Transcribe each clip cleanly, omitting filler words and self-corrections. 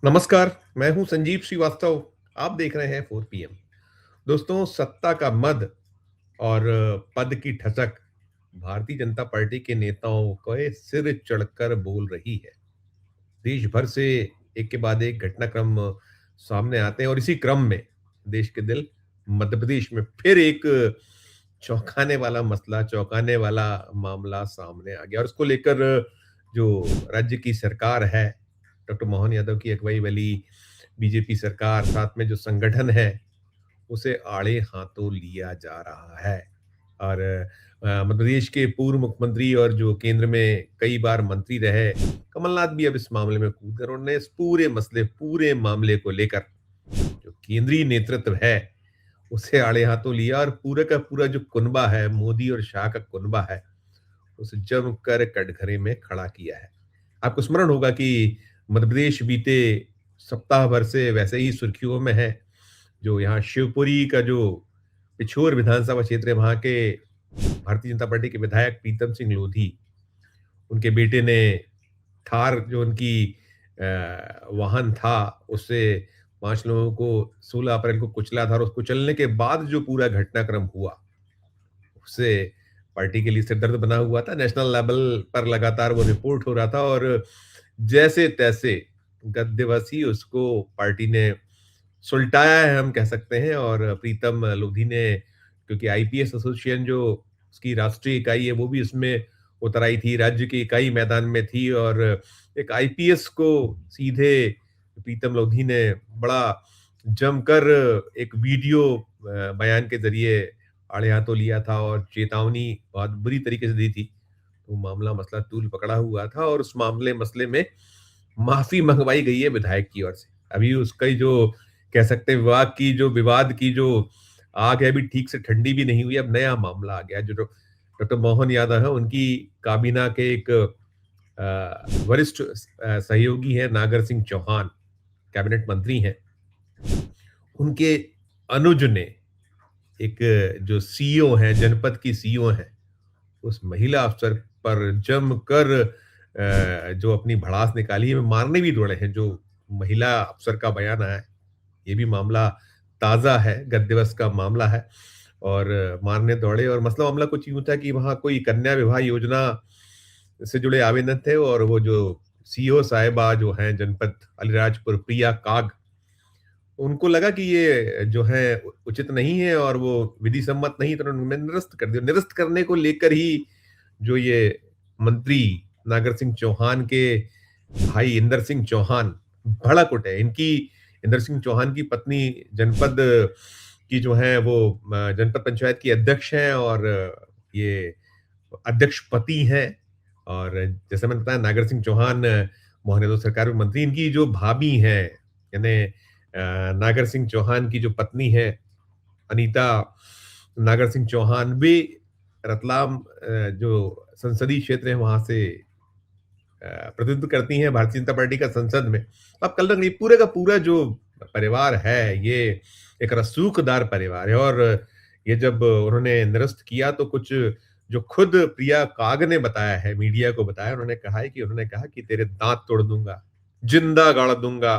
नमस्कार, मैं हूं संजीव श्रीवास्तव। आप देख रहे हैं 4 पीएम। दोस्तों, सत्ता का मद और पद की ठचक भारतीय जनता पार्टी के नेताओं के सिर चढ़कर बोल रही है। देश भर से एक के बाद एक घटनाक्रम सामने आते हैं और इसी क्रम में देश के दिल मध्य प्रदेश में फिर एक चौंकाने वाला मसला, चौंकाने वाला मामला सामने आ गया और उसको लेकर जो राज्य की सरकार है, डॉक्टर मोहन यादव की अगुवाई वाली बीजेपी सरकार, साथ में जो संगठन है, उसे आड़े हाथों लिया जा रहा है। और मध्य प्रदेश के पूर्व मुख्यमंत्री और जो केंद्र में कई बार मंत्री रहे, कमलनाथ भी अब इस मामले में कूद कर उन्होंने इस पूरे मसले, पूरे मामले को लेकर जो केंद्रीय नेतृत्व है, उसे आड़े हाथों लिया और पूरा का पूरा जो कुनबा है, मोदी और शाह का कुनबा है, उसे जमकर कटघरे में खड़ा किया है। आपको स्मरण होगा कि मध्य प्रदेश बीते सप्ताह भर से वैसे ही सुर्खियों में है। जो यहाँ शिवपुरी का जो पिछोर विधानसभा क्षेत्र है, वहाँ के भारतीय जनता पार्टी के विधायक प्रीतम सिंह लोधी, उनके बेटे ने थार जो उनकी वाहन था, उससे 5 लोगों को 16 अप्रैल को कुचला था और उस कुचलने के बाद जो पूरा घटनाक्रम हुआ, उससे पार्टी के लिए सिरदर्द बना हुआ था। नेशनल लेवल पर लगातार वो रिपोर्ट हो रहा था और जैसे-तैसे गद्देवसी उसको पार्टी ने सुलटाया है, हम कह सकते हैं। और प्रीतम लोधी ने, क्योंकि आईपीएस एसोसिएशन जो उसकी राष्ट्रीय इकाई है, वो भी इसमें उतर आई थी, राज्य की इकाई मैदान में थी और एक आईपीएस को सीधे प्रीतम लोधी ने बड़ा जमकर एक वीडियो बयान के ज़रिए आड़े हाथों लिया था और चेतावनी बहुत बुरी तरीके से दी थी। तो मामला मसला तूल पकड़ा हुआ था और उस मसले में माफ़ी मंगवाई गई है विधायक की ओर से। अभी उसका ही जो कह सकते हैं विवाद की जो आग है, अभी ठीक से ठंडी भी नहीं हुई, अब नया मामला आ गया है। जो डॉक्टर मोहन यादव है, उनकी काबीना के एक वरिष्ठ सहयोगी हैं नागर सिंह चौहान, कैबिनेट मंत्री हैं। उनके अनुज ने एक जो सीईओ हैं, जनपद की सीईओ हैं, उस महिला अफ़सर पर जमकर जो अपनी भड़ास निकाली है, मारने भी दौड़े हैं। जो महिला अफ़सर का बयान आया है, ये भी मामला ताज़ा है, गत दिवस का मामला है और मारने दौड़े और मसला मामला कुछ यूँ था कि वहाँ कोई कन्या विवाह योजना से जुड़े आवेदन थे और वो जो सीईओ साहिबा जो हैं जनपद अलीराजपुर, प्रिया काग, उनको लगा कि ये जो है उचित नहीं है और वो विधि सम्मत नहीं, तो उन्होंने निरस्त कर दिया। निरस्त करने को लेकर ही जो ये मंत्री नागर सिंह चौहान के भाई इंदर सिंह चौहान भड़क उठे। इनकी इंदर सिंह चौहान की पत्नी जनपद की जो है वो जनपद पंचायत की अध्यक्ष हैं और ये अध्यक्ष पति हैं। और जैसे मैंने बताया, नागर सिंह चौहान मोहन यादव सरकार में मंत्री, इनकी जो भाभी हैं, यानी नागर सिंह चौहान की जो पत्नी है अनीता नागर सिंह चौहान, भी रतलाम जो संसदीय क्षेत्र है वहां से प्रतिनिधित्व करती हैं भारतीय जनता पार्टी का संसद में। अब कल तक ये पूरे का पूरा जो परिवार है, ये एक रसूखदार परिवार है और ये जब उन्होंने निरस्त किया तो कुछ जो खुद प्रिया काग ने बताया है, मीडिया को बताया, उन्होंने कहा कि तेरे दांत तोड़ दूंगा, जिंदा गाड़ दूंगा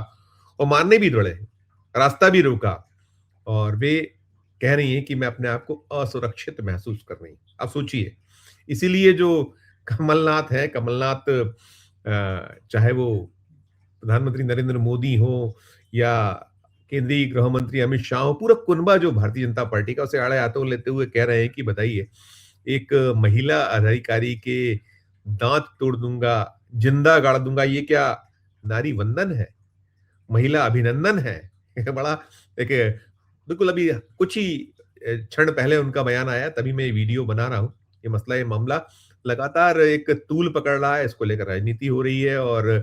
और मारने भी दौड़े, रास्ता भी रोका और वे कह रही हैं कि मैं अपने आप को असुरक्षित महसूस कर रही हूँ। आप सोचिए, इसीलिए जो कमलनाथ है, कमलनाथ चाहे वो प्रधानमंत्री नरेंद्र मोदी हो या केंद्रीय गृह मंत्री अमित शाह हो, पूरा कुनबा जो भारतीय जनता पार्टी का, उसे आड़े हाथों लेते हुए कह रहे हैं कि बताइए, एक महिला अधिकारी के दांत तोड़ दूंगा, जिंदा गाड़ दूंगा, ये क्या नारी वंदन है, महिला अभिनंदन है? बड़ा एक बिल्कुल अभी कुछ ही क्षण पहले उनका बयान आया, तभी मैं ये वीडियो बना रहा हूँ। ये मामला लगातार एक तूल पकड़ रहा है, इसको लेकर राजनीति हो रही है और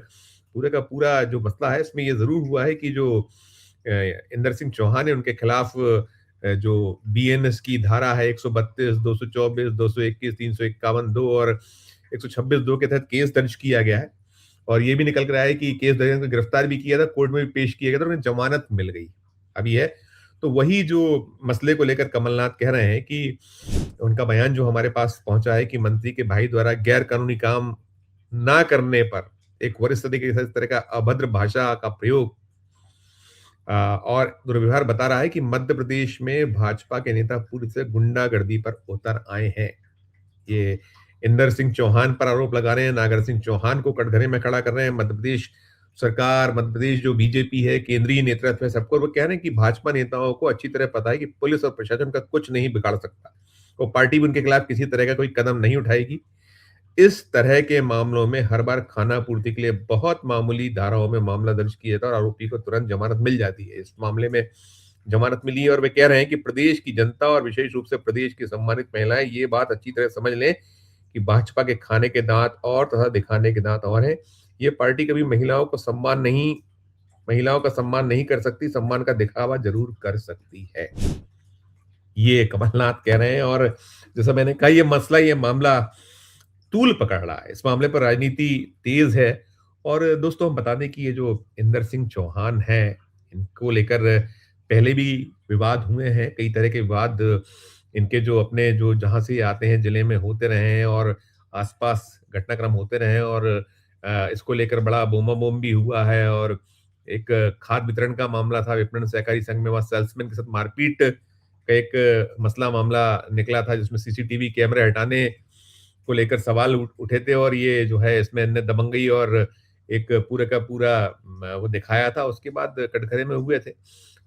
पूरे का पूरा जो मसला है, इसमें ये ज़रूर हुआ है कि जो इंदर सिंह चौहान है, उनके खिलाफ जो बीएनएस की धारा है 132, 224, 221, 351 2 और 126 2 के तहत केस दर्ज किया गया है और ये भी निकल कर आया है कि केस दर्ज करके गिरफ्तार भी किया था, कोर्ट में भी पेश किया गया था, उन्हें जमानत मिल गई। अभी है, तो वही जो मसले को लेकर कमलनाथ कह रहे हैं कि उनका बयान जो हमारे पास पहुंचा है कि मंत्री के भाई द्वारा गैर कानूनी काम ना करने पर एक वरिष्ठ अधिकारी के साथ इस तरह का अभद्र भाषा का प्रयोग और दुर्व्यवहार बता रहा है कि मध्य प्रदेश में भाजपा के नेता पूरी तरह से गुंडागर्दी पर उतर आए हैं। ये इंदर सिंह चौहान पर आरोप लगा रहे हैं, नागर सिंह चौहान को कटघरे में खड़ा कर रहे हैं। मध्य प्रदेश सरकार, मध्य प्रदेश जो बीजेपी है, केंद्रीय नेतृत्व है, सबको वो कह रहे हैं कि भाजपा नेताओं को अच्छी तरह पता है कि पुलिस और प्रशासन का कुछ नहीं बिगाड़ सकता। वो पार्टी भी उनके खिलाफ किसी तरह का कोई कदम नहीं उठाएगी। इस तरह के मामलों में हर बार खाना पूर्ति के लिए बहुत मामूली धाराओं में मामला दर्ज किया जाता है और आरोपी को तुरंत जमानत मिल जाती है। इस मामले में जमानत मिली है और वे कह रहे हैं कि प्रदेश की जनता और विशेष रूप से प्रदेश की सम्मानित महिलाएं ये बात अच्छी तरह समझ लें कि भाजपा के खाने के दांत और तथा दिखाने के दांत और हैं। ये पार्टी कभी महिलाओं का सम्मान नहीं कर सकती, सम्मान का दिखावा जरूर कर सकती है। ये कमलनाथ कह रहे हैं और जैसा मैंने कहा ये मामला तूल पकड़ रहा है। इस मामले पर राजनीति तेज है और दोस्तों हम बता दें कि ये जो इंदर सिंह चौहान हैं, इनको लेकर पहले भी विवाद हुए हैं, कई तरह के विवाद इनके जो अपने जो जहाँ से ये आते हैं जिले में होते रहे हैं और आसपास घटनाक्रम होते रहे हैं और इसको लेकर बड़ा बूमाबूम भी हुआ है और एक खाद वितरण का मामला था, विपणन सहकारी संघ में वहाँ सेल्समैन के साथ मारपीट का एक मसला मामला निकला था जिसमें सीसीटीवी कैमरे हटाने को लेकर सवाल उठे थे और ये जो है इसमें इनने दबंगई और एक पूरे का पूरा वो दिखाया था, उसके बाद कटघरे में हुए थे।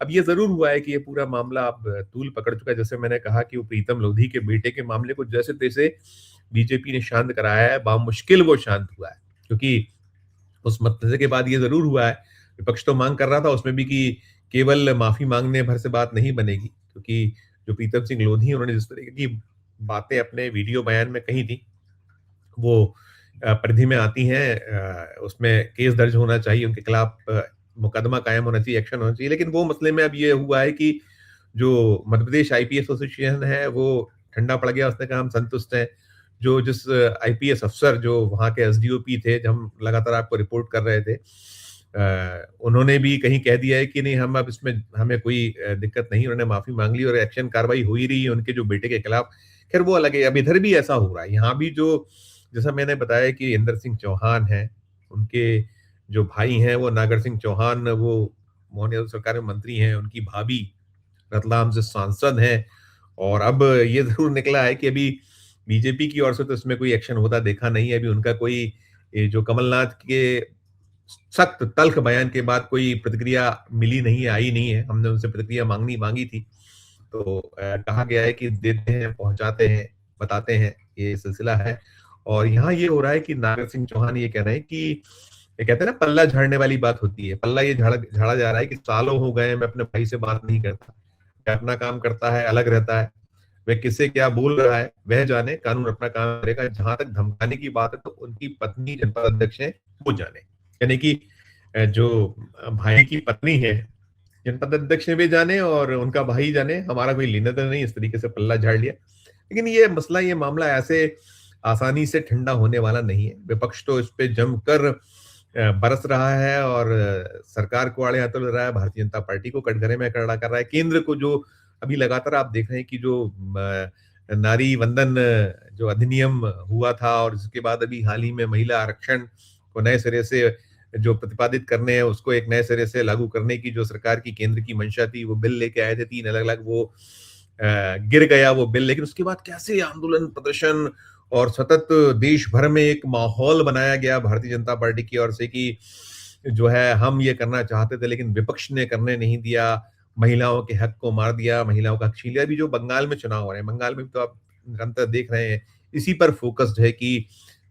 अब ये ज़रूर हुआ है कि ये पूरा मामला अब तूल पकड़ चुका है। जैसे मैंने कहा कि वो प्रीतम लोधी के बेटे के मामले को जैसे-तैसे बीजेपी ने शांत कराया है, बामुश्किल वो शांत हुआ है। क्योंकि उस मसले के बाद ये ज़रूर हुआ है, विपक्ष तो माँग कर रहा था उसमें भी कि केवल माफ़ी माँगने भर से बात नहीं बनेगी। क्योंकि जो प्रीतम सिंह लोधी हैं, उन्होंने जिस तरीके की बातें अपने वीडियो बयान में कही थी, वो परिधि में आती हैं। उसमें केस दर्ज होना चाहिए, उनके खिलाफ मुकदमा कायम होना चाहिए, एक्शन होना चाहिए। लेकिन वो मसले में अब ये हुआ है कि जो मध्य प्रदेश आईपीएस एसोसिएशन है, वो ठंडा पड़ गया। उसने कहा हम संतुष्ट हैं। जो जिस आईपीएस अफ़सर जो वहाँ के एसडीओपी थे, जब हम लगातार आपको रिपोर्ट कर रहे थे, उन्होंने भी कहीं कह दिया है कि नहीं हम अब इसमें हमें कोई दिक्कत नहीं, उन्होंने माफ़ी माँग ली और एक्शन कार्रवाई हो ही रही है उनके जो बेटे के खिलाफ। खैर वो अलग है, अब इधर भी ऐसा हो रहा है। यहाँ भी जो जैसा मैंने बताया कि इंदर सिंह चौहान हैं, उनके जो भाई हैं वो नागर सिंह चौहान, वो मोहन यादव सरकार में मंत्री हैं, उनकी भाभी रतलाम से सांसद हैं और अब ये ज़रूर निकला है कि अभी बीजेपी की ओर से तो इसमें कोई एक्शन होता देखा नहीं है। अभी उनका कोई ये जो कमलनाथ के सख्त तल्ख बयान के बाद कोई प्रतिक्रिया मिली नहीं है, आई नहीं है। हमने उनसे प्रतिक्रिया मांगी थी, तो कहा गया है कि देते हैं, पहुँचाते हैं, बताते हैं, ये सिलसिला है। और यहाँ ये हो रहा है कि नागर सिंह चौहान ये कह रहे हैं कि ये कहते हैं ना पल्ला झाड़ने वाली बात होती है। पल्ला ये झाड़ा जा रहा है कि सालों हो गए मैं अपने भाई से बात नहीं करता। वह अपना काम करता है, अलग रहता है। वह किससे क्या बोल रहा है, वह जाने, कानून अपना काम करेगा। जहाँ तक धमकाने की बात है तो उनकी पत्नी जनपद अध्यक्ष है, वो जाने। यानी कि जो भाई की पत्नी है, जनपद अध्यक्ष ने भी जाने और उनका भाई जाने, हमारा कोई लेना-देना नहीं, इस तरीके से पल्ला झाड़ लिया। लेकिन ये मसला, ये मामला ऐसे आसानी से ठंडा होने वाला नहीं है। विपक्ष तो इस पे जमकर बरस रहा है और सरकार को आड़े हाथों ले रहा है, भारतीय जनता पार्टी को कटघरे में खड़ा कर रहा है। केंद्र को जो अभी लगातार आप देख रहे हैं कि जो नारी वंदन जो अधिनियम हुआ था और जिसके बाद अभी हाल ही में महिला आरक्षण को नए सिरे से जो प्रतिपादित करने हैं, उसको एक नए सिरे से लागू करने की जो सरकार की केंद्र की मंशा थी, वो बिल लेके आए थे 3 अलग-अलग, वो गिर गया वो बिल। लेकिन उसके बाद कैसे आंदोलन, प्रदर्शन और सतत देश भर में एक माहौल बनाया गया भारतीय जनता पार्टी की ओर से कि जो है हम ये करना चाहते थे लेकिन विपक्ष ने करने नहीं दिया, महिलाओं के हक को मार दिया, महिलाओं का हक छीन लिया। अभी जो बंगाल में चुनाव हो रहे हैं, बंगाल में भी तो आप निरंतर देख रहे हैं, इसी पर फोकस्ड है कि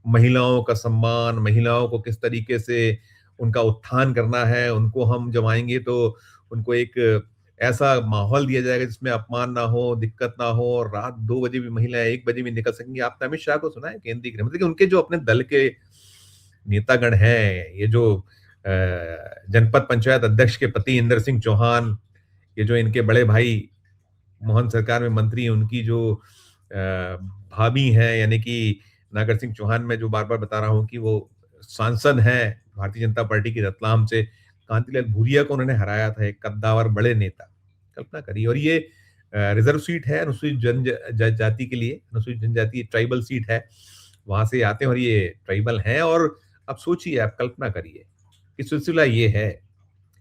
महिलाओं का सम्मान, महिलाओं को किस तरीके से उनका उत्थान करना है, उनको हम जब आएँगे तो उनको एक ऐसा माहौल दिया जाएगा जिसमें अपमान ना हो, दिक्कत ना हो और रात 2 बजे भी महिलाएँ 1 बजे भी निकल सकेंगी। आपने अमित शाह को सुना है केंद्रीय गृह मंत्री, कि उनके जो अपने दल के नेतागण हैं, ये जो जनपद पंचायत अध्यक्ष के पति इंदर सिंह चौहान, ये जो इनके बड़े भाई मोहन सरकार में मंत्री हैं, उनकी जो भाभी हैं, यानी कि नागर सिंह चौहान, मैं जो बार-बार बता रहा हूँ कि वो सांसद हैं भारतीय जनता पार्टी की रतलाम से, कांतिलाल भूरिया को उन्होंने हराया था, एक कद्दावर बड़े नेता। कल्पना करिए। और ये रिजर्व सीट है अनुसूचित जाति के लिए, अनुसूचित जनजाति ट्राइबल सीट है, वहाँ से आते हैं और ये ट्राइबल हैं और अब सोचिए, आप कल्पना करिए कि सिलसिला ये है।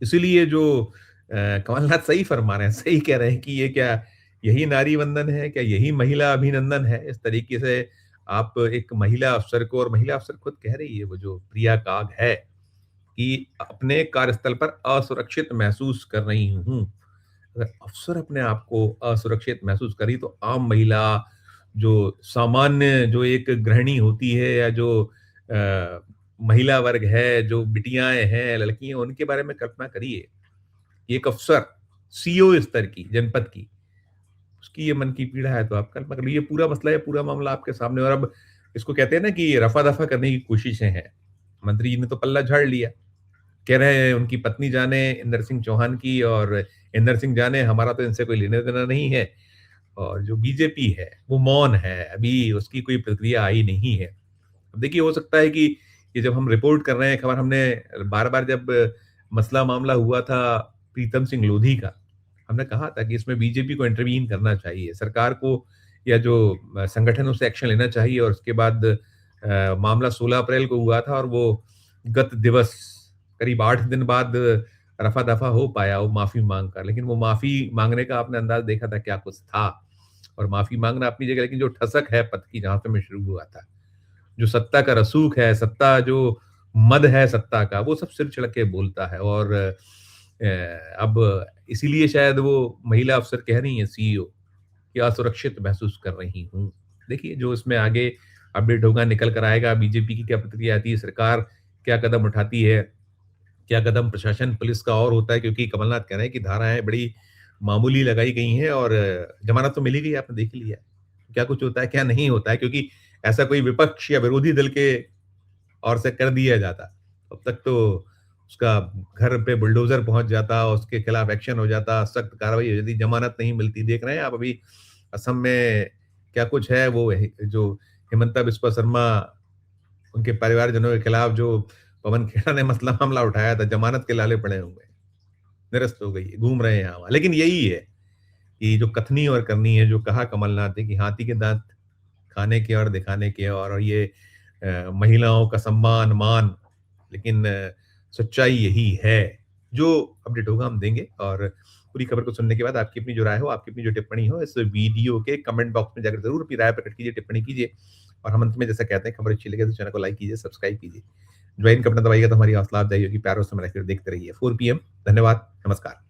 इसीलिए जो कमलनाथ सही फरमा रहे हैं, सही कह रहे हैं कि ये क्या, यही नारी वंदन है? क्या यही महिला अभिनंदन है? इस तरीके से आप एक महिला अफ़सर को, और महिला अफ़सर खुद कह रही है, वो जो प्रिया काग है, कि अपने कार्यस्थल पर असुरक्षित महसूस कर रही हूँ। अगर अफ़सर अपने आप को असुरक्षित महसूस करी, तो आम महिला, जो सामान्य जो एक गृहिणी होती है, या जो महिला वर्ग है, जो बिटियाएँ हैं, लड़कियाँ हैं, उनके बारे में कल्पना करिए। एक अफ़सर, सीईओ स्तर की, जनपद की, उसकी ये मन की पीड़ा है, तो आप कल्पना कर लीजिए। ये पूरा मसला, ये पूरा मामला आपके सामने। और अब इसको कहते हैं ना कि रफ़ा-दफ़ा करने की कोशिशें हैं। मंत्री जी ने तो पल्ला झाड़ लिया। कह रहे हैं उनकी पत्नी जाने इंदर सिंह चौहान की, और इंदर सिंह जाने, हमारा तो इनसे कोई लेना-देना नहीं है। और जो बीजेपी है, वो मौन है, अभी उसकी कोई प्रतिक्रिया आई नहीं है। अब देखिए, हो सकता है कि ये जब हम रिपोर्ट कर रहे हैं खबर, हमने बार-बार जब मसला मामला हुआ था प्रीतम सिंह लोधी का, हमने कहा था कि इसमें बीजेपी को इंटरवीन करना चाहिए। सरकार को, या जो संगठन, उसे एक्शन लेना चाहिए। और उसके बाद मामला 16 अप्रैल को हुआ था, और वो गत दिवस करीब 8 दिन बाद रफ़ा-दफ़ा हो पाया वो माफ़ी माँग कर। लेकिन वो माफ़ी माँगने का आपने अंदाज़ देखा था क्या कुछ था। और माफ़ी माँगना अपनी जगह, लेकिन जो ठसक है पद की, जहाँ से मैं शुरू हुआ था, जो सत्ता का रसूख है, सत्ता जो मद है सत्ता का, वो सब सिर चढ़ के बोलता है। और अब इसीलिए शायद वो महिला अफ़सर कह रही हैं, सीईओ, कि असुरक्षित महसूस कर रही हूँ। देखिए, जो इसमें आगे अपडेट होगा, निकल कर आएगा। बीजेपी की क्या प्रतिक्रिया आती है, सरकार क्या कदम उठाती है, क्या कदम प्रशासन, पुलिस का और होता है, क्योंकि कमलनाथ कह रहे हैं कि धाराएँ बड़ी मामूली लगाई गई हैं, और ज़मानत तो मिल ही गई, आपने देख ही लिया। क्या कुछ होता है, क्या नहीं होता है, क्योंकि ऐसा कोई विपक्ष या विरोधी दल के ओर से कर दिया जाता, तब तक तो उसका घर पे बुलडोज़र पहुँच जाता, उसके खिलाफ एक्शन हो जाता, सख्त कार्रवाई हो जाती, ज़मानत नहीं मिलती। देख रहे हैं आप अभी असम में क्या कुछ है, वो जो हिमंता बिस्वा शर्मा, उनके परिवारजनों के खिलाफ जो पवन खेड़ा ने मसला मामला उठाया था, ज़मानत के लाले पड़े हुए हैं, निरस्त हो गई है, घूम रहे हैं यहाँ वहाँ। लेकिन यही है कि जो कथनी और करनी है, जो कहा कमलनाथ ने कि हाथी के दाँत खाने के और दिखाने के, और ये महिलाओं का सम्मान, मान, लेकिन सच्चाई यही है। जो अपडेट होगा हम देंगे। और पूरी खबर को सुनने के बाद आपकी अपनी जो राय हो, आपकी अपनी जो टिप्पणी हो, इस वीडियो के कमेंट बॉक्स में जाकर ज़रूर अपनी राय प्रकट कीजिए, टिप्पणी कीजिए। और हम अंत में जैसा कहते हैं, खबर अच्छी लगे तो चैनल को लाइक कीजिए, सब्सक्राइब कीजिए। ज्वाइन का बटन दबाइएगा तो हमारी हौसला अफ़ज़ाई होगी। प्यार और समय रखकर देखते रहिए 4 पीएम। धन्यवाद, नमस्कार।